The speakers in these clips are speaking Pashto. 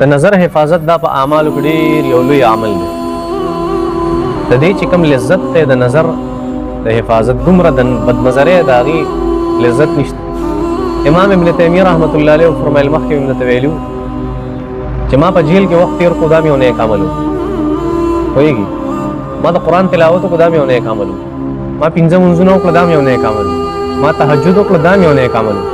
د نظر حفاظت دا په اعمالو کې ډېر یو لوی عمل دی. د دې چې کوم لذت دی د نظر د حفاظت دومره د بدنظرۍ د هغې لذت نشته. امام ابن تیمیه رحمت الله علیه فرمایل مخکې مې درته ویلي چې ما په جیل کې وخت تېر کړو دا مې یو نیک عمل و. پوهېږي ما د قرآن تلاوت وکړو دا مې یو نیک عمل و. ما 5 منځونه وکړه دا مې یو نیک عمل و. ما تهجد وکړه دا مې یو نیک عمل و.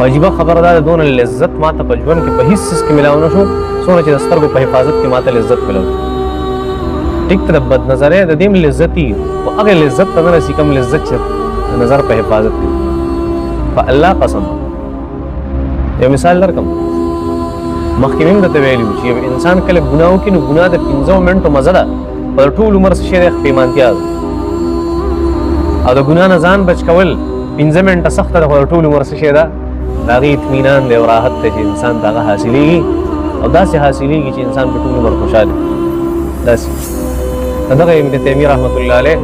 عجیبه خبره دا د دونه لذت ما ته په ژوند کې په هېڅ څیز کې میلاو نه شو څومره چې د سترګو په حفاظت کې ما ته لذت میلاو. ټیک ته د بدنظرۍ د دې هم لذت وي خو هغې لذت ته نه رسي کوم لذت چې د نظر په حفاظت کې. په الله قسم یو مثال درکړم. مخکې مې هم درته ویلي وو چې یو انسان کله ګناه وکړي نو ګناه د 15 منټو مزه ده په ټول عمر څه شی دی پېمانتیا ده او د ګناه نه ځان بچ کول 15 منټه سخته ده خو د ټول عمر څه شی ده د هغې اطمینان دی او راحت دی چې انسان ته هغه حاصلېږي او داسې حاصلېږي چې انسان په ټول عمر خوشحال وي. داسې دغه ابن تیمیه رحمت الله علیه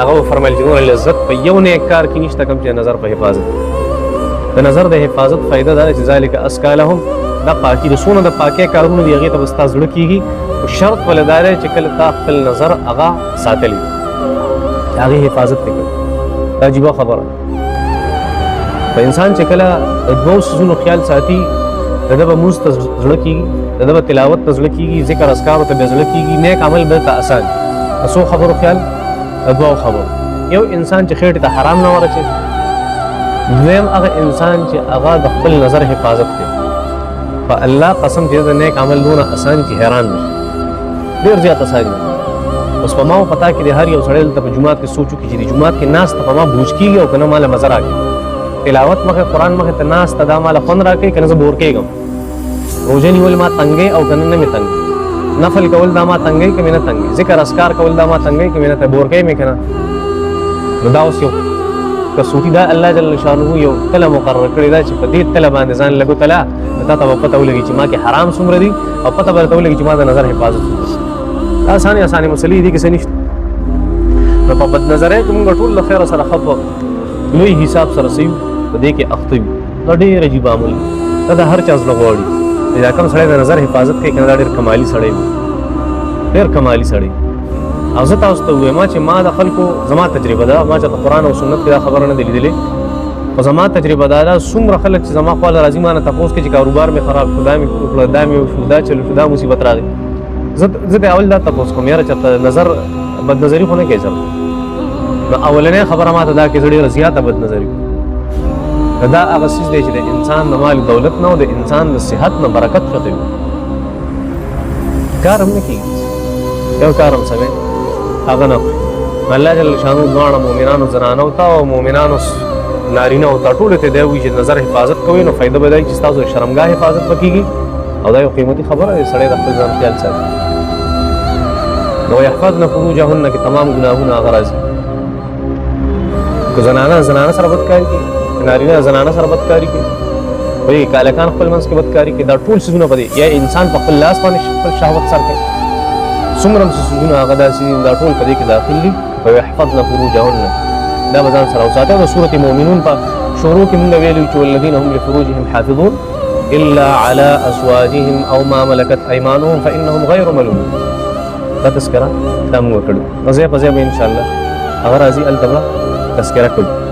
هغه وفرمیل چې دومره لذت په یو نیک کار کې نشته کوم چې د نظر په حفاظت. د نظر د حفاظت فایده دا ده چې ذلک ازکا لهم دا پاکي د څونه د پاکۍ کارونه دي هغې ته به ستا زړه کېږي خو شرط ولې دا دی چې کله تا خپل نظر هغه ساتلی د هغې حفاظت دې کړي. دا عجیبه خبره ده. په انسان چې کله د 2 څیزونو خیال ساتي د ده به مونځ ته زړه کېږي د ده به تلاوت ته زړه کېږي ذکر اذکارو ته به زړه کېږي نیک عمل به ته اسان د څو خبرو خیال د 2 خبرو. یو انسان چې خېټې ته حرام نه ورچي. دویم هغه انسان چې هغه د خپل نظر حفاظت کوي. په الله قسم چې د نیک عمل دونه اسان چې حیران نشي ډېر زیات اسان دی. اوس په ما پتا کې د هر یو سړی دلته په جومات کې سوچ وکړي چې د جومات کې ناسته په ما بوج کېږي او که نه ماله مزه راکړي. تلاوت مخې قرآن مخې ته ناسته دا ماله خوند راکوي که نه زه بور کېږم. روژه نیول ما تنګوي او که نه نه مې تنګوي. نفل کول دا ما تنګوي که مې نه تنګوي. ذکر اذکار کول دا ما تنګوي که مې نه بور کوي مې که نه. نو دا اوس یو کسوټي دا الله جل شانه یو تله مقرر کړې ده چې په دې تله باندې ځان لګو تله نو تا ته به پته ولګي چې ما کې حرام څومره دي او پته به درته ولګي چې ما د نظر حفاظت څومره دي. دا اسانې مسلې دي کې څه نشته. نو په بدنظرۍ کې مونږ ټول له خیره سره ښه په لوی حساب سره څه یو په دې کې اخته وي. دا ډېر عجیب عمل دی. دا د هر چا زړه غواړي چې دا کوم سړی د نظر حفاظت کوي که نه دا ډېر کمالي سړی وي ډېر کمالي سړی. او زه تاسو ته ووایم چې ما د خلکو زما تجربه ده ما چې د قرآن او سنت کې دا خبره نه ده لیدلې خو زما تجربه دا ده څومره خلک چې زما خواله راځي ما نه تپوس کوي چې کاروبار مې خراب شو دا مې وکړه دا مې وشو دا چلو شو دا مصیبت راغی. زه د اول دا تپوس کوم یاره چېرته نظر بدنظري خو نه کوې سره. نو اولنۍ خبره ما ته دا کې زه ډېره زیاته بدنظري کوم. دا هغه څیز دی چې د انسان د مال دولت نه او د انسان د صحت نه برکت ښه کوي. کار هم نه کېږي یو کار هم سوی هغه نه الله جل شانو دواړه مؤمنانو زنانو ته او مؤمنانو نارینه او ته ټولو ته دی وایي چې نظر حفاظت کوئ نو فایده به دا چې ستاسو د شرمګاه حفاظت به کېږي او دا یو قیمتي خبره دی سړی د خپل ځان خیال ساتي. نو یحفظن فروجهن کې تمام ګناهونه هغه راځي. که زنانه سره بدکاري کوي نارینه زنانه سره بدکاري کوي وایي کالکان خپل منځ کې بدکاري کوي دا ټول څیزونه به دی یا انسان په خپل لاس باندې خپل شهوت سر کوي څومره هم څیزونه هغه داسې دا ټول په دې کې داخل دي. ویحفظن فروجهن دا به ځان سره وساتئ. او د سورة مؤمنون په شروع کې مونږ ویلي چې والذین هم لفروجهم حافظون الا على ازواجهم او ما ملکت ایمانهم فانهم غیر ملومون. دا تذکره دا مونږ کړو نو ځای په ځای به انشاءالله هغه راځي هلته به تذکره کړو.